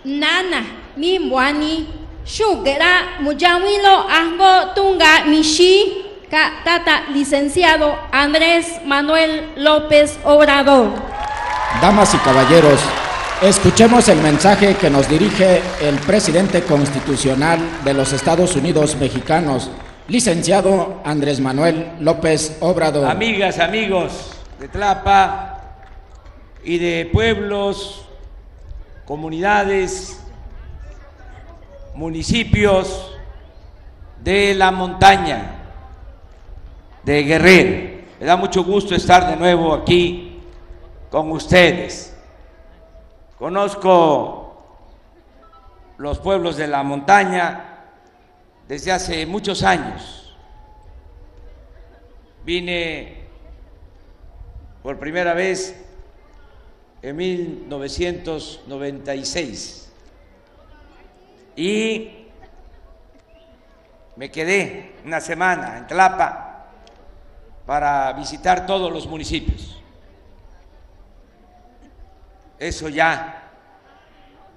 nana mi muani shugera muyawilo ahgo tunga mishi ka tata licenciado Andrés Manuel López Obrador. Damas y caballeros, escuchemos el mensaje que nos dirige el presidente constitucional de los Estados Unidos mexicanos, licenciado Andrés Manuel López Obrador. Amigas, amigos de Tlapa y de pueblos, comunidades, municipios de la montaña de Guerrero. Me da mucho gusto estar de nuevo aquí con ustedes. Conozco los pueblos de la montaña desde hace muchos años. Vine por primera vez en 1996 y me quedé una semana en Tlapa para visitar todos los municipios. Eso ya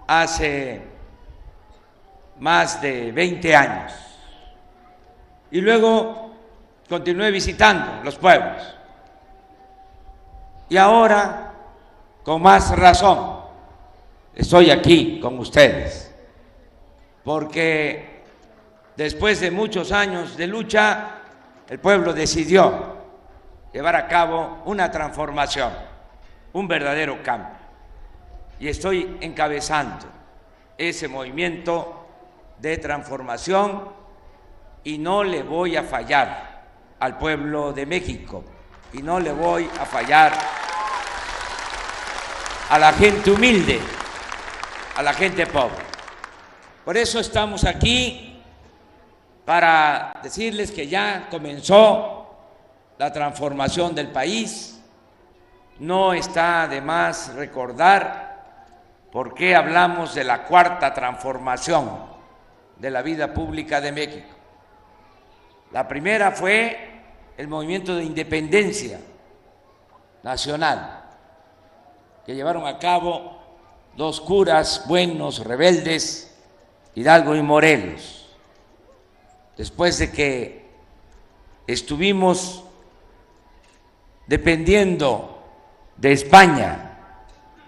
hace más de 20 años. Y luego continué visitando los pueblos. Y ahora, con más razón, estoy aquí con ustedes, porque después de muchos años de lucha, el pueblo decidió llevar a cabo una transformación, un verdadero cambio. Y estoy encabezando ese movimiento de transformación y no le voy a fallar al pueblo de México y no le voy a fallar a la gente humilde, a la gente pobre. Por eso estamos aquí, para decirles que ya comenzó la transformación del país. No está de más recordar por qué hablamos de la cuarta transformación de la vida pública de México. La primera fue el movimiento de independencia nacional, que llevaron a cabo dos curas buenos, rebeldes, Hidalgo y Morelos. Después de que estuvimos dependiendo de España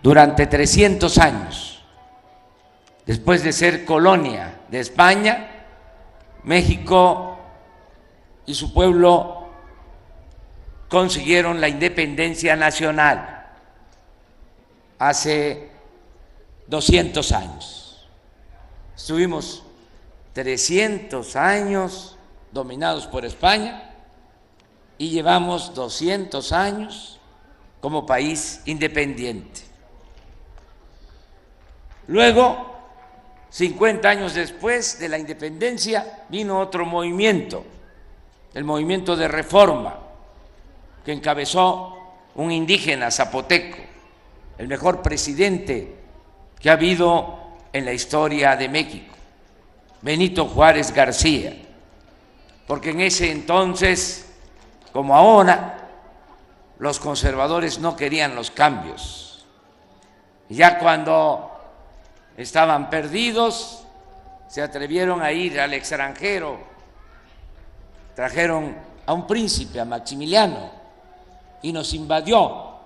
durante 300 años, después de ser colonia de España, México y su pueblo consiguieron la independencia nacional hace 200 años. Estuvimos 300 años dominados por España y llevamos 200 años como país independiente. Luego, 50 años después de la independencia, vino otro movimiento, el movimiento de reforma, que encabezó un indígena zapoteco, el mejor presidente que ha habido en la historia de México, Benito Juárez García, porque en ese entonces, como ahora, los conservadores no querían los cambios. Ya cuando estaban perdidos, se atrevieron a ir al extranjero, trajeron a un príncipe, a Maximiliano, y nos invadió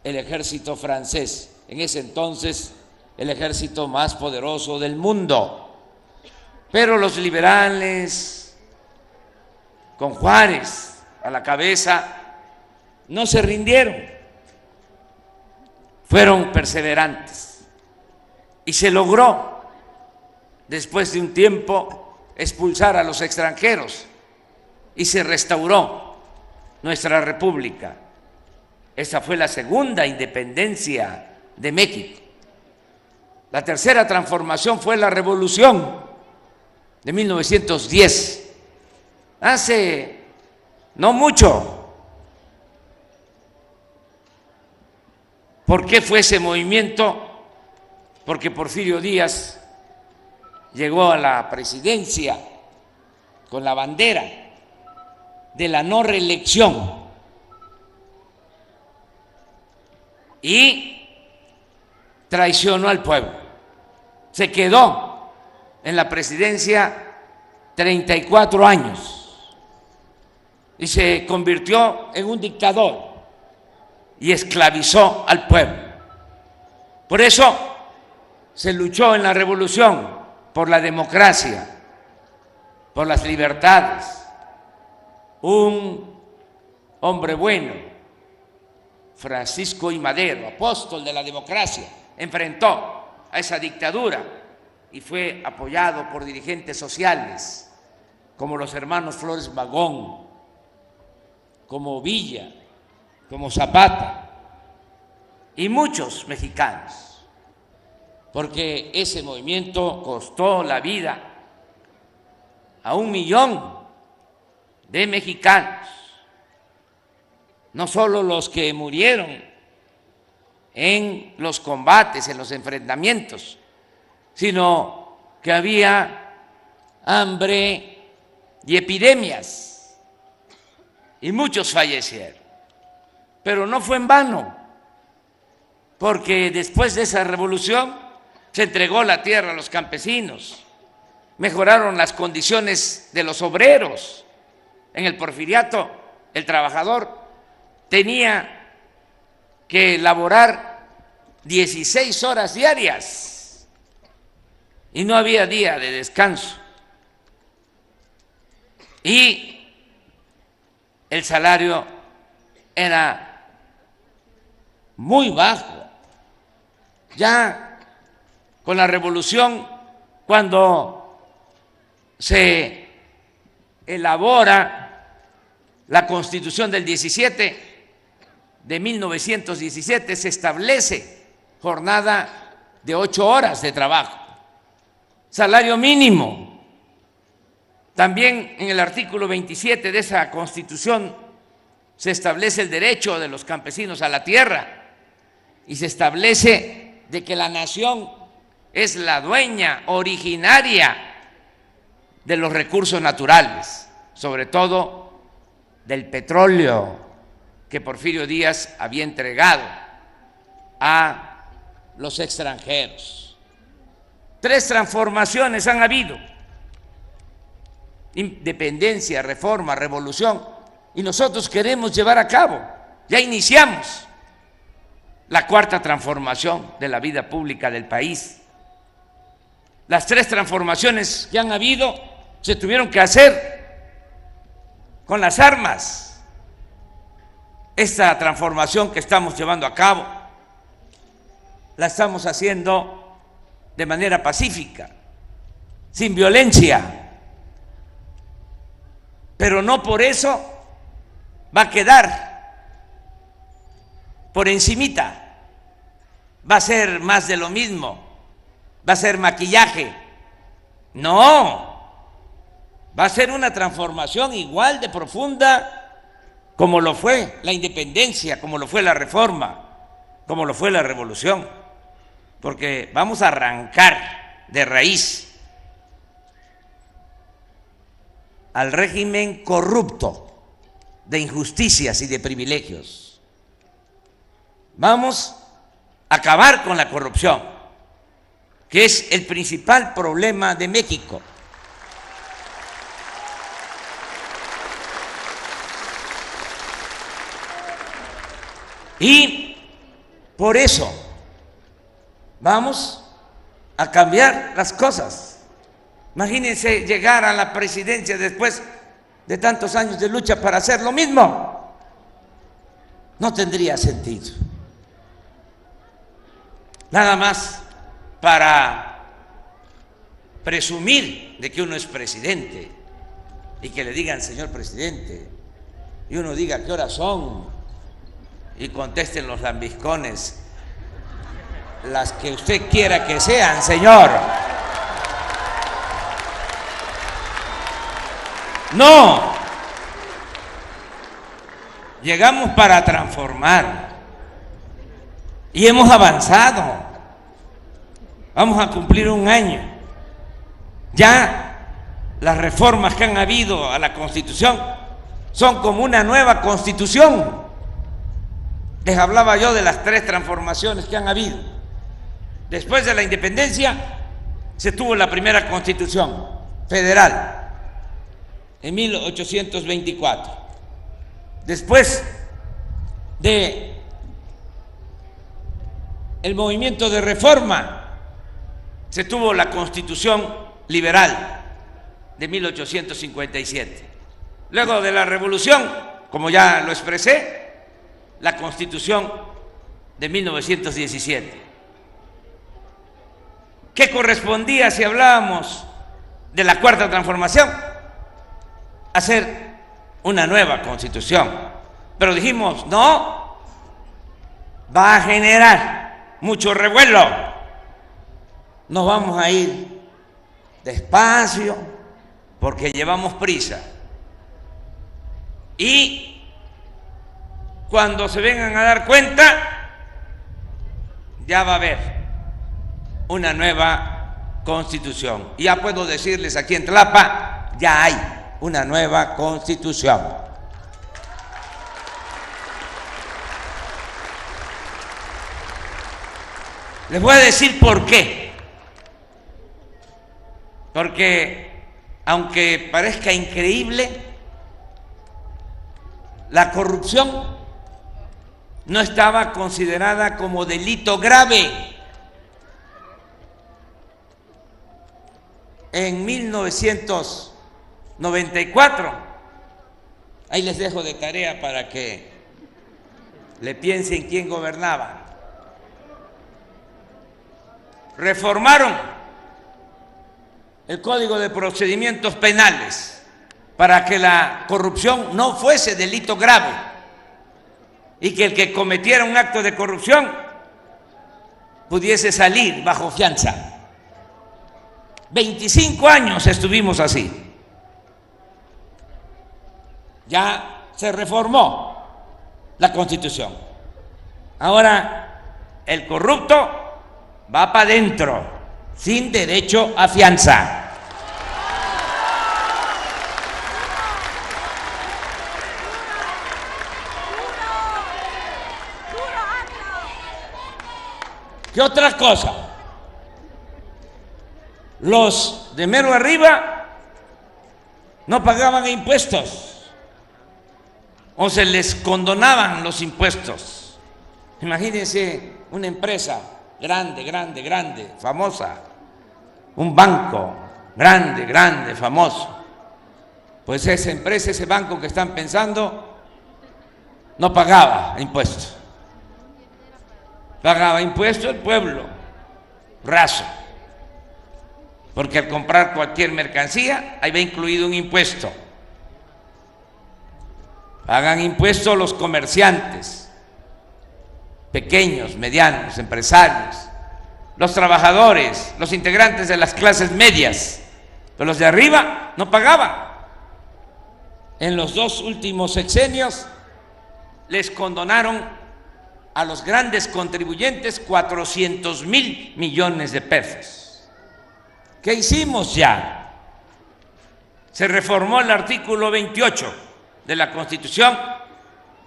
el ejército francés, en ese entonces el ejército más poderoso del mundo. Pero los liberales, con Juárez a la cabeza, no se rindieron, fueron perseverantes y se logró, después de un tiempo, expulsar a los extranjeros y se restauró nuestra república. Esa fue la segunda independencia de México. La tercera transformación fue la revolución de 1910, hace no mucho. ¿Por qué fue ese movimiento? Porque Porfirio Díaz llegó a la presidencia con la bandera de la no reelección y traicionó al pueblo, se quedó en la presidencia 34 años y se convirtió en un dictador y esclavizó al pueblo. Por eso se luchó en la revolución por la democracia, por las libertades. Un hombre bueno, Francisco I. Madero, apóstol de la democracia, enfrentó a esa dictadura y fue apoyado por dirigentes sociales como los hermanos Flores Magón, como Villa, como Zapata y muchos mexicanos, porque ese movimiento costó la vida a 1 millón de mexicanos, no solo los que murieron en los combates, en los enfrentamientos, sino que había hambre y epidemias y muchos fallecieron. Pero no fue en vano, porque después de esa revolución se entregó la tierra a los campesinos, mejoraron las condiciones de los obreros. En el porfiriato, el trabajador tenía que laborar 16 horas diarias y no había día de descanso. Y el salario era muy bajo. Ya con la revolución, cuando se elabora la Constitución del 17 de 1917, se establece jornada de 8 horas de trabajo, salario mínimo. También en el artículo 27 de esa Constitución se establece el derecho de los campesinos a la tierra y se establece de que la nación es la dueña originaria de los recursos naturales, sobre todo del petróleo que Porfirio Díaz había entregado a los extranjeros. 3 transformaciones han habido: independencia, reforma, revolución, y nosotros queremos llevar a cabo, ya iniciamos la 4ª transformación de la vida pública del país. Las 3 transformaciones que han habido se tuvieron que hacer con las armas. Esta transformación que estamos llevando a cabo la estamos haciendo de manera pacífica, sin violencia, pero no por eso va a quedar por encimita, va a ser más de lo mismo, va a ser maquillaje. No, va a ser una transformación igual de profunda como lo fue la independencia, como lo fue la reforma, como lo fue la revolución, porque vamos a arrancar de raíz al régimen corrupto de injusticias y de privilegios. Vamos a acabar con la corrupción, que es el principal problema de México. Y por eso vamos a cambiar las cosas. Imagínense llegar a la presidencia después de tantos años de lucha para hacer lo mismo. No tendría sentido. Nada más para presumir de que uno es presidente y que le digan señor presidente y uno diga qué horas son y contesten los lambiscones las que usted quiera que sean, señor. No, llegamos para transformar y hemos avanzado. Vamos a cumplir 1 año. Ya las reformas que han habido a la Constitución son como una nueva Constitución. Les hablaba yo de las 3 transformaciones que han habido. Después de la independencia se tuvo la primera Constitución federal en 1824. Después de el movimiento de reforma, se tuvo la Constitución liberal de 1857. Luego de la Revolución, como ya lo expresé, la Constitución de 1917. ¿Qué correspondía, si hablábamos de la Cuarta Transformación? Hacer una nueva Constitución. Pero dijimos, no, va a generar mucho revuelo. Nos vamos a ir despacio porque llevamos prisa. Y cuando se vengan a dar cuenta, ya va a haber una nueva Constitución. Y ya puedo decirles aquí en Tlapa, ya hay una nueva Constitución. Les voy a decir por qué. Porque aunque parezca increíble, la corrupción no estaba considerada como delito grave. En 1994, ahí les dejo de tarea para que le piensen quién gobernaba, reformaron el Código de Procedimientos Penales para que la corrupción no fuese delito grave y que el que cometiera un acto de corrupción pudiese salir bajo fianza. 25 años estuvimos así. Ya se reformó la Constitución. Ahora el corrupto va para adentro, sin derecho a fianza. ¿Qué otra cosa? Los de mero arriba no pagaban impuestos o se les condonaban los impuestos. Imagínense una empresa grande, famosa, un banco grande, famoso. Pues esa empresa, ese banco que están pensando, no pagaba impuestos. Pagaba impuestos el pueblo, raso. Porque al comprar cualquier mercancía, ahí va incluido un impuesto. Pagan impuestos los comerciantes, pequeños, medianos, empresarios, los trabajadores, los integrantes de las clases medias, pero los de arriba no pagaban. En los 2 últimos sexenios les condonaron a los grandes contribuyentes 400,000 millones de pesos. ¿Qué hicimos ya? Se reformó el artículo 28 de la Constitución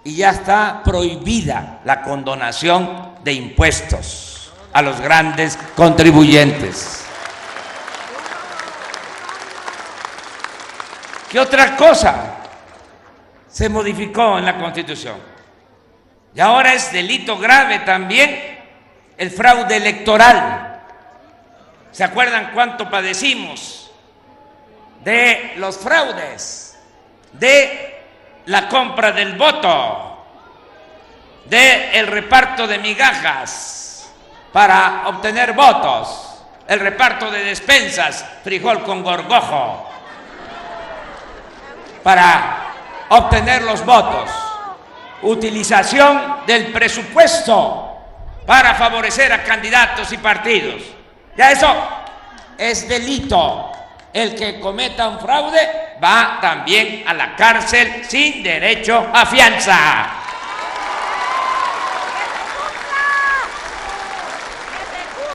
y ya está prohibida la condonación de impuestos a los grandes contribuyentes. ¿Qué otra cosa se modificó en la Constitución? Y ahora es delito grave también el fraude electoral. ¿Se acuerdan cuánto padecimos de los fraudes, de la compra del voto, de el reparto de migajas para obtener votos, el reparto de despensas, frijol con gorgojo, para obtener los votos, utilización del presupuesto para favorecer a candidatos y partidos? Ya eso es delito. El que cometa un fraude va también a la cárcel sin derecho a fianza.